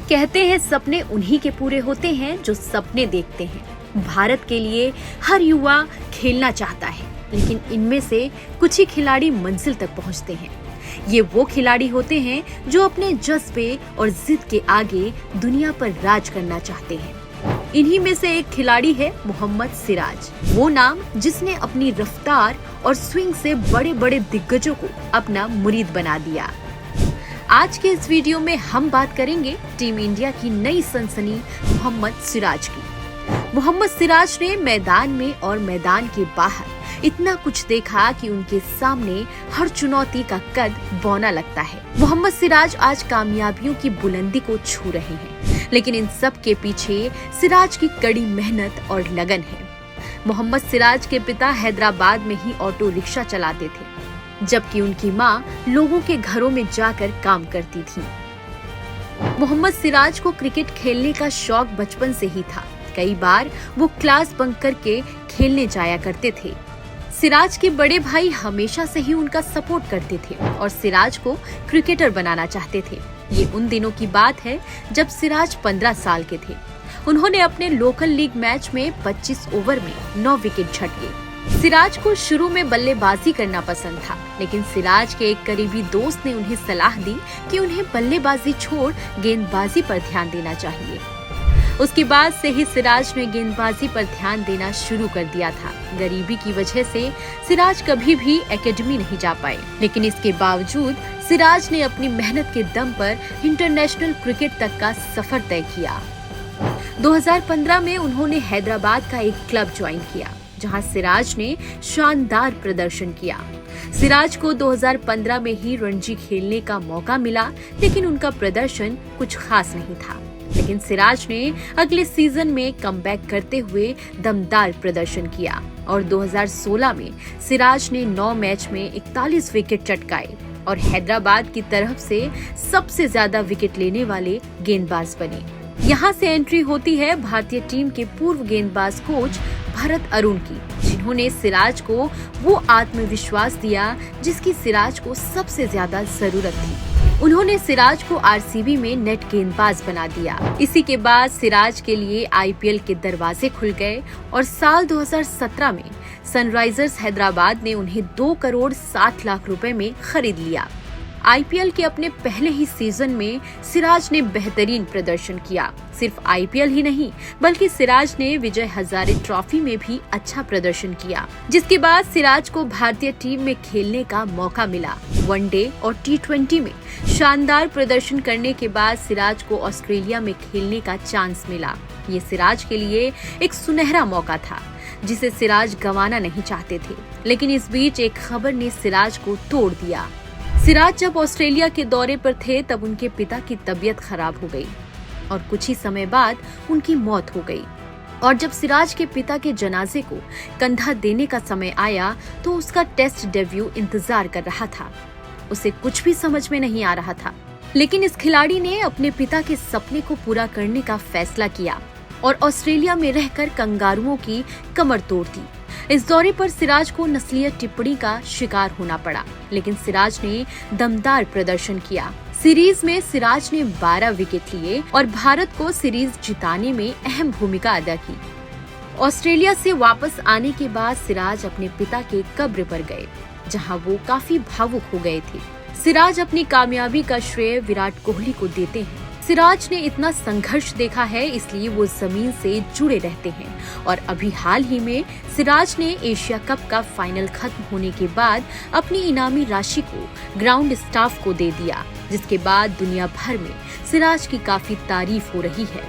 कहते हैं सपने उन्हीं के पूरे होते हैं जो सपने देखते हैं। भारत के लिए हर युवा खेलना चाहता है, लेकिन इनमें से कुछ ही खिलाड़ी मंजिल तक पहुंचते हैं। ये वो खिलाड़ी होते हैं जो अपने जज्बे और जिद के आगे दुनिया पर राज करना चाहते हैं। इन्हीं में से एक खिलाड़ी है मोहम्मद सिराज, वो नाम जिसने अपनी रफ्तार और स्विंग से बड़े बड़े दिग्गजों को अपना मुरीद बना दिया। आज के इस वीडियो में हम बात करेंगे टीम इंडिया की नई सनसनी मोहम्मद सिराज की। मोहम्मद सिराज ने मैदान में और मैदान के बाहर इतना कुछ देखा कि उनके सामने हर चुनौती का कद बौना लगता है। मोहम्मद सिराज आज कामयाबियों की बुलंदी को छू रहे हैं, लेकिन इन सब के पीछे सिराज की कड़ी मेहनत और लगन है। मोहम्मद सिराज के पिता हैदराबाद में ही ऑटो रिक्शा चलाते थे, जबकि उनकी माँ लोगों के घरों में जाकर काम करती थी। मोहम्मद सिराज को क्रिकेट खेलने का शौक बचपन से ही था। कई बार वो क्लास बंक करके खेलने जाया करते थे। सिराज के बड़े भाई हमेशा से ही उनका सपोर्ट करते थे और सिराज को क्रिकेटर बनाना चाहते थे। ये उन दिनों की बात है जब सिराज 15 साल के थे। उन्होंने अपने लोकल लीग मैच में 25 ओवर में 9 विकेट झटके। सिराज को शुरू में बल्लेबाजी करना पसंद था, लेकिन सिराज के एक करीबी दोस्त ने उन्हें सलाह दी कि उन्हें बल्लेबाजी छोड़ गेंदबाजी पर ध्यान देना चाहिए। उसके बाद से ही सिराज ने गेंदबाजी पर ध्यान देना शुरू कर दिया था। गरीबी की वजह से सिराज कभी भी एकेडमी नहीं जा पाए, लेकिन इसके बावजूद सिराज ने अपनी मेहनत के दम पर इंटरनेशनल क्रिकेट तक का सफर तय किया। 2015 में उन्होंने हैदराबाद का एक क्लब ज्वाइन किया, जहां सिराज ने शानदार प्रदर्शन किया। सिराज को 2015 में ही रणजी खेलने का मौका मिला, लेकिन उनका प्रदर्शन कुछ खास नहीं था। लेकिन सिराज ने अगले सीजन में कमबैक करते हुए दमदार प्रदर्शन किया और 2016 में सिराज ने 9 मैच में 41 विकेट चटकाए और हैदराबाद की तरफ से सबसे ज्यादा विकेट लेने वाले गेंदबाज बने। यहाँ से एंट्री होती है भारतीय टीम के पूर्व गेंदबाज कोच भरत अरुण की, जिन्होंने सिराज को वो आत्मविश्वास दिया जिसकी सिराज को सबसे ज्यादा जरूरत थी। उन्होंने सिराज को आरसीबी में नेट गेंदबाज बना दिया। इसी के बाद सिराज के लिए आईपीएल के दरवाजे खुल गए और साल 2017 में सनराइजर्स हैदराबाद ने उन्हें 2 करोड़ 60 लाख रुपए में खरीद लिया। आईपीएल के अपने पहले ही सीजन में सिराज ने बेहतरीन प्रदर्शन किया। सिर्फ आईपीएल ही नहीं, बल्कि सिराज ने विजय हजारे ट्रॉफी में भी अच्छा प्रदर्शन किया, जिसके बाद सिराज को भारतीय टीम में खेलने का मौका मिला। वनडे और टी20 में शानदार प्रदर्शन करने के बाद सिराज को ऑस्ट्रेलिया में खेलने का चांस मिला। ये सिराज के लिए एक सुनहरा मौका था, जिसे सिराज गंवाना नहीं चाहते थे। लेकिन इस बीच एक खबर ने सिराज को तोड़ दिया। सिराज जब ऑस्ट्रेलिया के दौरे पर थे, तब उनके पिता की तबीयत खराब हो गई और कुछ ही समय बाद उनकी मौत हो गई। और जब सिराज के पिता के जनाजे को कंधा देने का समय आया, तो उसका टेस्ट डेब्यू इंतजार कर रहा था। उसे कुछ भी समझ में नहीं आ रहा था, लेकिन इस खिलाड़ी ने अपने पिता के सपने को पूरा करने का फैसला किया और ऑस्ट्रेलिया में रहकर कंगारुओं की कमर तोड़ दी। इस दौरे पर सिराज को नस्लीय टिप्पणी का शिकार होना पड़ा, लेकिन सिराज ने दमदार प्रदर्शन किया। सीरीज में सिराज ने 12 विकेट लिए और भारत को सीरीज जिताने में अहम भूमिका अदा की। ऑस्ट्रेलिया से वापस आने के बाद सिराज अपने पिता के कब्र पर गए, जहां वो काफी भावुक हो गए थे। सिराज अपनी कामयाबी का श्रेय विराट कोहली को देते हैं। सिराज ने इतना संघर्ष देखा है, इसलिए वो जमीन से जुड़े रहते हैं और अभी हाल ही में सिराज ने एशिया कप का फाइनल खत्म होने के बाद अपनी इनामी राशि को ग्राउंड स्टाफ को दे दिया, जिसके बाद दुनिया भर में सिराज की काफी तारीफ हो रही है।